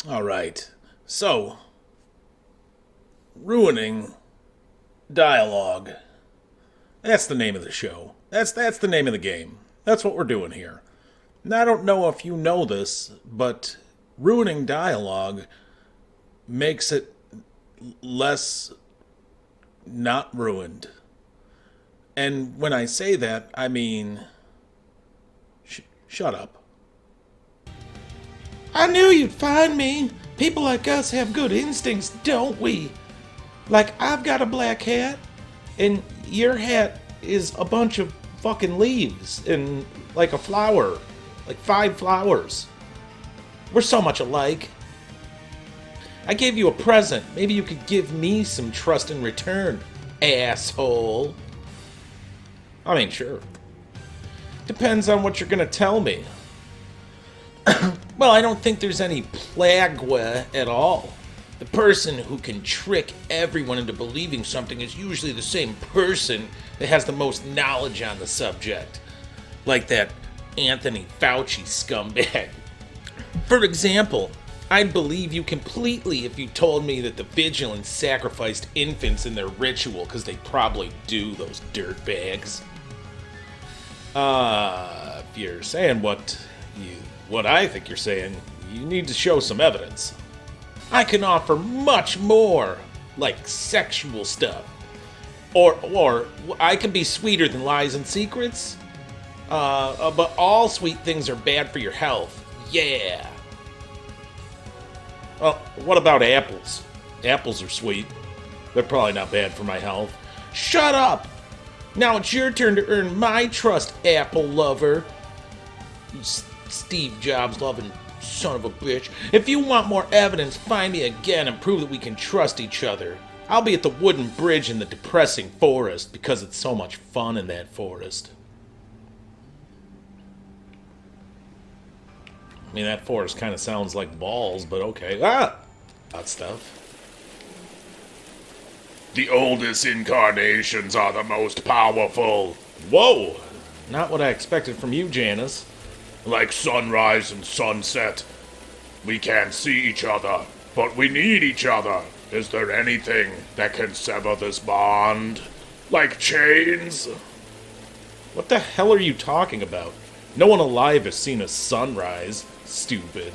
All right. So, ruining dialogue. That's the name of the show. That's the name of the game. That's what we're doing here. And I don't know if you know this, but ruining dialogue makes it less not ruined. And when I say that, I mean shut up. I knew you'd find me. People like us have good instincts, don't we? Like, I've got a black hat, and your hat is a bunch of fucking leaves and like a flower. Like 5 flowers. We're so much alike. I gave you a present. Maybe you could give me some trust in return, asshole. I mean, sure. Depends on what you're gonna tell me. Well, I don't think there's any plagua at all. The person who can trick everyone into believing something is usually the same person that has the most knowledge on the subject. Like that Anthony Fauci scumbag. For example, I'd believe you completely if you told me that the vigilants sacrificed infants in their ritual, because they probably do, those dirtbags. If you're saying what I think you're saying, you need to show some evidence. I can offer much more, like sexual stuff. Or I can be sweeter than lies and secrets. But all sweet things are bad for your health. Yeah. Well, what about apples? Apples are sweet. They're probably not bad for my health. Shut up! Now it's your turn to earn my trust, apple lover. You Steve Jobs loving son of a bitch. If you want more evidence, find me again and prove that we can trust each other. I'll be at the wooden bridge in the depressing forest because it's so much fun in that forest. I mean, that forest kind of sounds like balls, but okay. That stuff. The oldest incarnations are the most powerful. Whoa! Not what I expected from you, Janice. Like sunrise and sunset. We can't see each other, but we need each other. Is there anything that can sever this bond? Like chains? What the hell are you talking about? No one alive has seen a sunrise, stupid.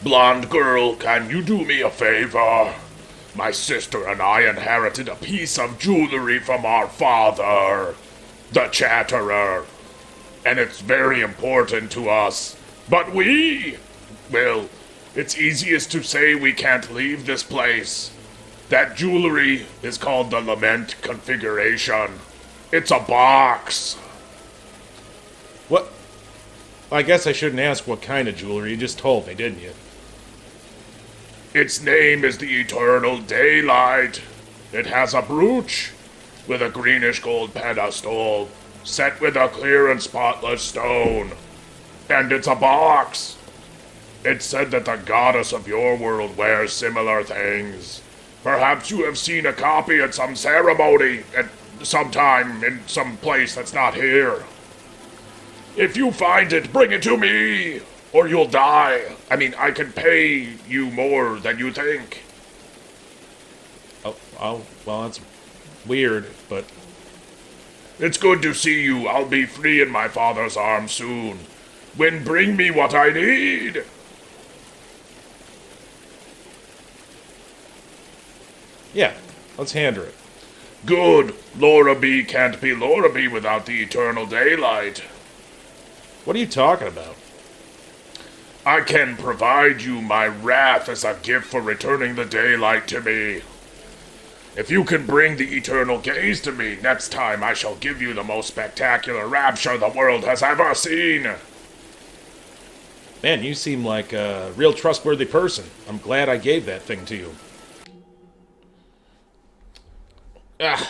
Blonde girl, can you do me a favor? My sister and I inherited a piece of jewelry from our father, the Chatterer. And it's very important to us. But well, it's easiest to say we can't leave this place. That jewelry is called the Lament Configuration. It's a box. What? I guess I shouldn't ask what kind of jewelry. You just told me, didn't you? Its name is the Eternal Daylight. It has a brooch with a greenish gold pedestal set with a clear and spotless stone. And it's a box. It's said that the goddess of your world wears similar things. Perhaps you have seen a copy at some ceremony at some time in some place that's not here. If you find it, bring it to me, or you'll die. I mean, I can pay you more than you think. Oh, well, that's weird, but... It's good to see you. I'll be free in my father's arms soon. Bring me what I need. Yeah, let's hand her it. Good. Laura B can't be Laura B without the Eternal Daylight. What are you talking about? I can provide you my wrath as a gift for returning the daylight to me. If you can bring the eternal gaze to me, next time I shall give you the most spectacular rapture the world has ever seen. Man, you seem like a real trustworthy person. I'm glad I gave that thing to you. Ugh.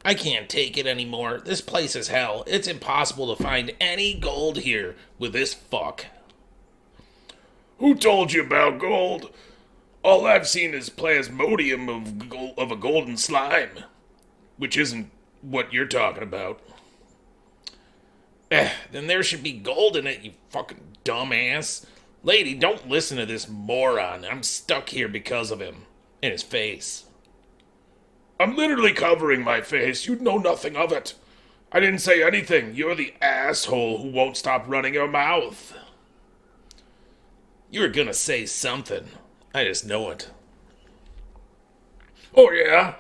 I can't take it anymore. This place is hell. It's impossible to find any gold here with this fuck. Who told you about gold? All I've seen is plasmodium of a golden slime, which isn't what you're talking about. Then there should be gold in it, you fucking dumbass. Lady, don't listen to this moron. I'm stuck here because of him. And his face. I'm literally covering my face. You know nothing of it. I didn't say anything. You're the asshole who won't stop running your mouth. You were gonna say something. I just know it. Oh, yeah?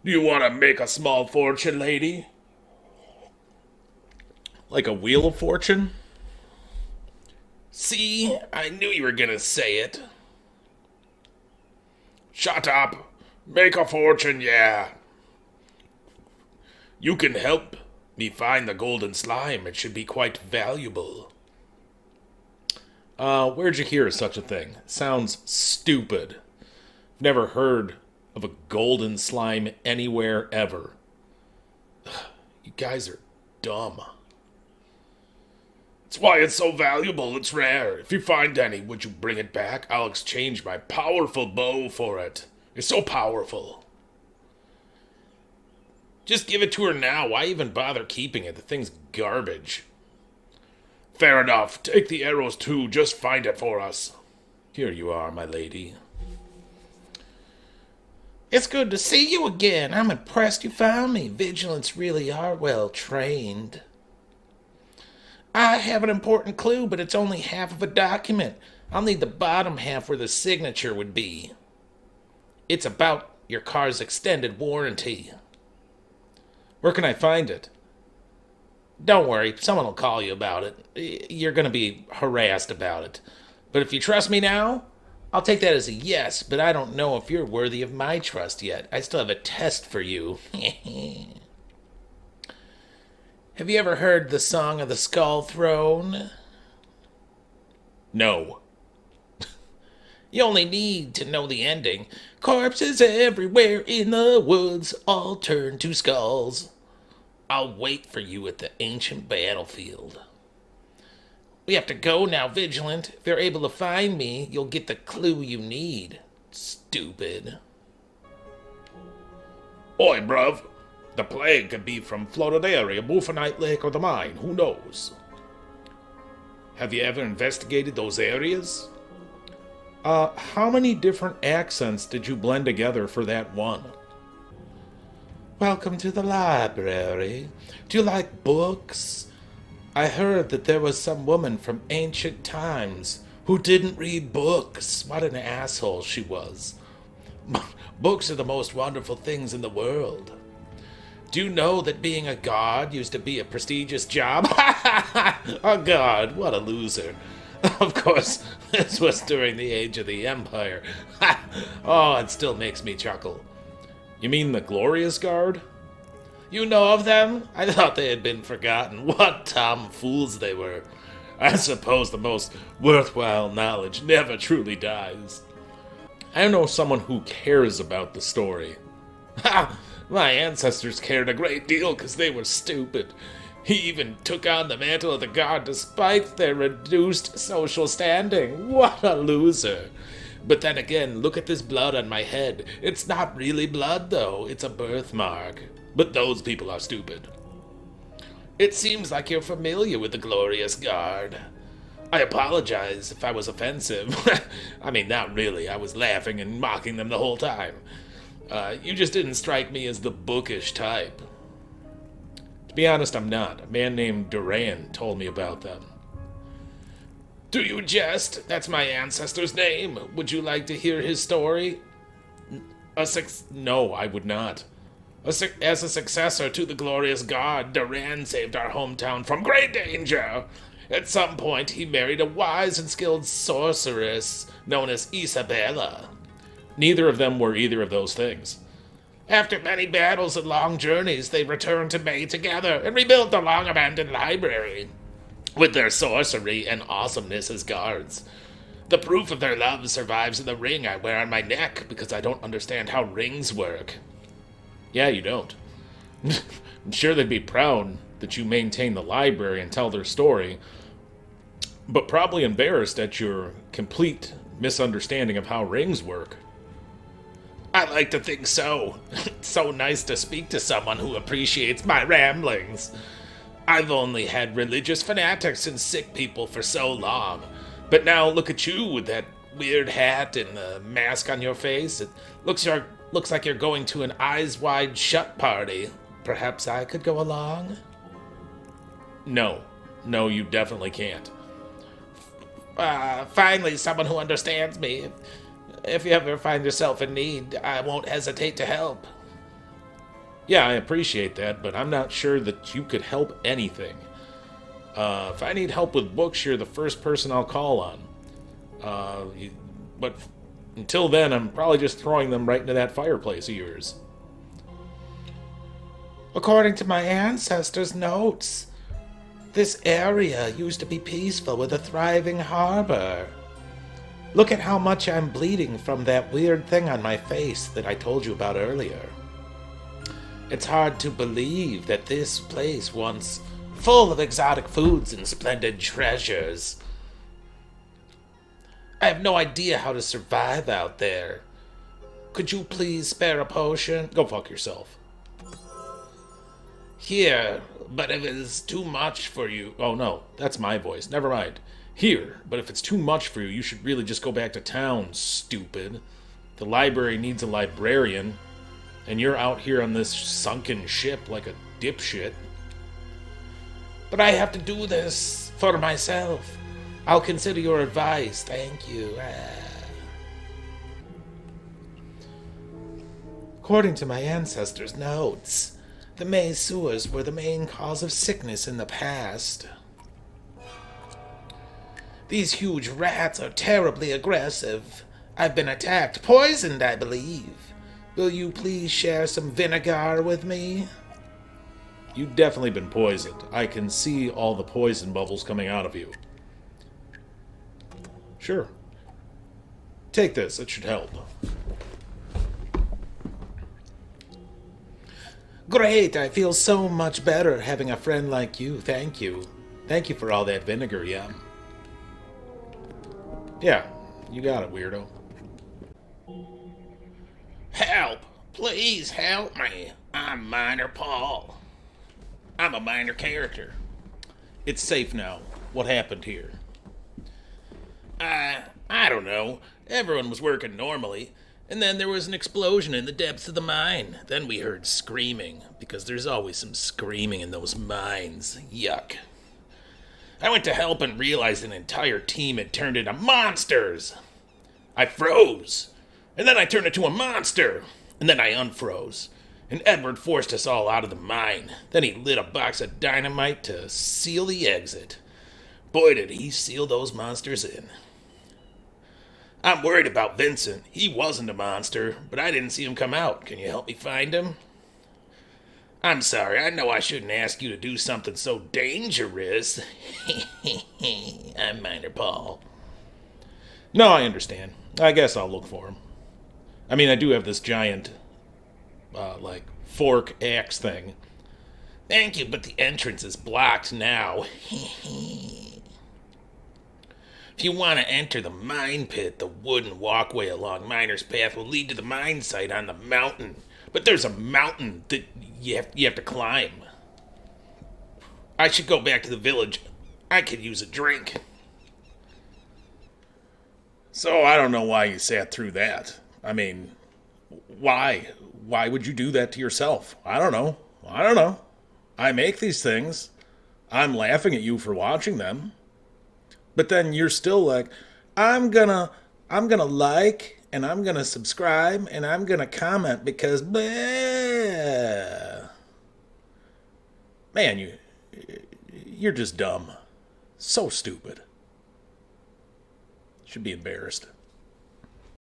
Do you want to make a small fortune, lady? Like a wheel of fortune? See, I knew you were gonna say it. Shut up. Make a fortune, yeah. You can help me find the golden slime. It should be quite valuable. Where'd you hear such a thing? Sounds stupid. Never heard of a golden slime anywhere ever. You guys are dumb. That's why it's so valuable. It's rare. If you find any, would you bring it back? I'll exchange my powerful bow for it. It's so powerful. Just give it to her now. Why even bother keeping it? The thing's garbage. Fair enough. Take the arrows too. Just find it for us. Here you are, my lady. It's good to see you again. I'm impressed you found me. Vigilants really are well trained. I have an important clue, but it's only half of a document. I'll need the bottom half where the signature would be. It's about your car's extended warranty. Where can I find it? Don't worry, someone will call you about it. You're going to be harassed about it. But if you trust me now, I'll take that as a yes, but I don't know if you're worthy of my trust yet. I still have a test for you. Have you ever heard the Song of the Skull Throne? No. You only need to know the ending. Corpses everywhere in the woods, all turn to skulls. I'll wait for you at the ancient battlefield. We have to go now, Vigilant. If they're able to find me, you'll get the clue you need. Stupid. Oi, bruv. The plague could be from Florida area, Buffonite Lake, or the mine. Who knows? Have you ever investigated those areas? How many different accents did you blend together for that one? Welcome to the library. Do you like books? I heard that there was some woman from ancient times who didn't read books. What an asshole she was. Books are the most wonderful things in the world. Do you know that being a god used to be a prestigious job? A god, what a loser. Of course, this was during the age of the Empire. Oh, it still makes me chuckle. You mean the Glorious Guard? You know of them? I thought they had been forgotten. What tomfools they were. I suppose the most worthwhile knowledge never truly dies. I know someone who cares about the story. Ha! My ancestors cared a great deal because they were stupid. He even took on the mantle of the god despite their reduced social standing. What a loser. But then again, look at this blood on my head. It's not really blood, though. It's a birthmark. But those people are stupid. It seems like you're familiar with the Glorious Guard. I apologize if I was offensive. I mean, not really. I was laughing and mocking them the whole time. You just didn't strike me as the bookish type. To be honest, I'm not. A man named Duran told me about them. Do you jest? That's my ancestor's name. Would you like to hear his story? No, I would not. As a successor to the Glorious God, Duran saved our hometown from great danger. At some point, he married a wise and skilled sorceress known as Isabella. Neither of them were either of those things. After many battles and long journeys, they returned to May together and rebuilt the long-abandoned library, with their sorcery and awesomeness as guards. The proof of their love survives in the ring I wear on my neck because I don't understand how rings work. Yeah, you don't. I'm sure they'd be proud that you maintain the library and tell their story, but probably embarrassed at your complete misunderstanding of how rings work. I like to think so. It's so nice to speak to someone who appreciates my ramblings. I've only had religious fanatics and sick people for so long. But now look at you with that weird hat and the mask on your face. It looks like you're going to an eyes wide shut party. Perhaps I could go along? No. No, you definitely can't. Finally, someone who understands me. If you ever find yourself in need, I won't hesitate to help. Yeah, I appreciate that, but I'm not sure that you could help anything. If I need help with books, you're the first person I'll call on. But until then, I'm probably just throwing them right into that fireplace of yours. According to my ancestors' notes, this area used to be peaceful with a thriving harbor. Look at how much I'm bleeding from that weird thing on my face that I told you about earlier. It's hard to believe that this place once full of exotic foods and splendid treasures. I have no idea how to survive out there. Could you please spare a potion? Go fuck yourself. Here, but if it's too much for you... Oh no, that's my voice. Never mind. Here, but if it's too much for you, you should really just go back to town, stupid. The library needs a librarian, and you're out here on this sunken ship like a dipshit. But I have to do this for myself. I'll consider your advice. Thank you. According to my ancestors' notes, the maze sewers were the main cause of sickness in the past. These huge rats are terribly aggressive. I've been attacked, poisoned, I believe. Will you please share some vinegar with me? You've definitely been poisoned. I can see all the poison bubbles coming out of you. Sure. Take this, it should help. Great, I feel so much better having a friend like you. Thank you. Thank you for all that vinegar, yeah. Yeah, you got it, weirdo. Help! Please help me. I'm Minor Paul. I'm a minor character. It's safe now. What happened here? I don't know. Everyone was working normally, and then there was an explosion in the depths of the mine. Then we heard screaming, because there's always some screaming in those mines. Yuck. I went to help and realized an entire team had turned into monsters. I froze, and then I turned into a monster, and then I unfroze. And Edward forced us all out of the mine. Then he lit a box of dynamite to seal the exit. Boy, did he seal those monsters in. I'm worried about Vincent. He wasn't a monster, but I didn't see him come out. Can you help me find him? I'm sorry, I know I shouldn't ask you to do something so dangerous. I'm Minor Paul. No, I understand. I guess I'll look for him. I mean, I do have this giant, fork axe thing. Thank you, but the entrance is blocked now. If you want to enter the mine pit, the wooden walkway along Miner's Path will lead to the mine site on the mountain. But there's a mountain that you have to climb. I should go back to the village. I could use a drink. So I don't know why you sat through that. I mean, why? Why would you do that to yourself? I don't know. I make these things. I'm laughing at you for watching them. But then you're still like, I'm gonna like, and I'm gonna subscribe, and I'm gonna comment because, bleh. Man, you're just dumb. So stupid. Should be embarrassed.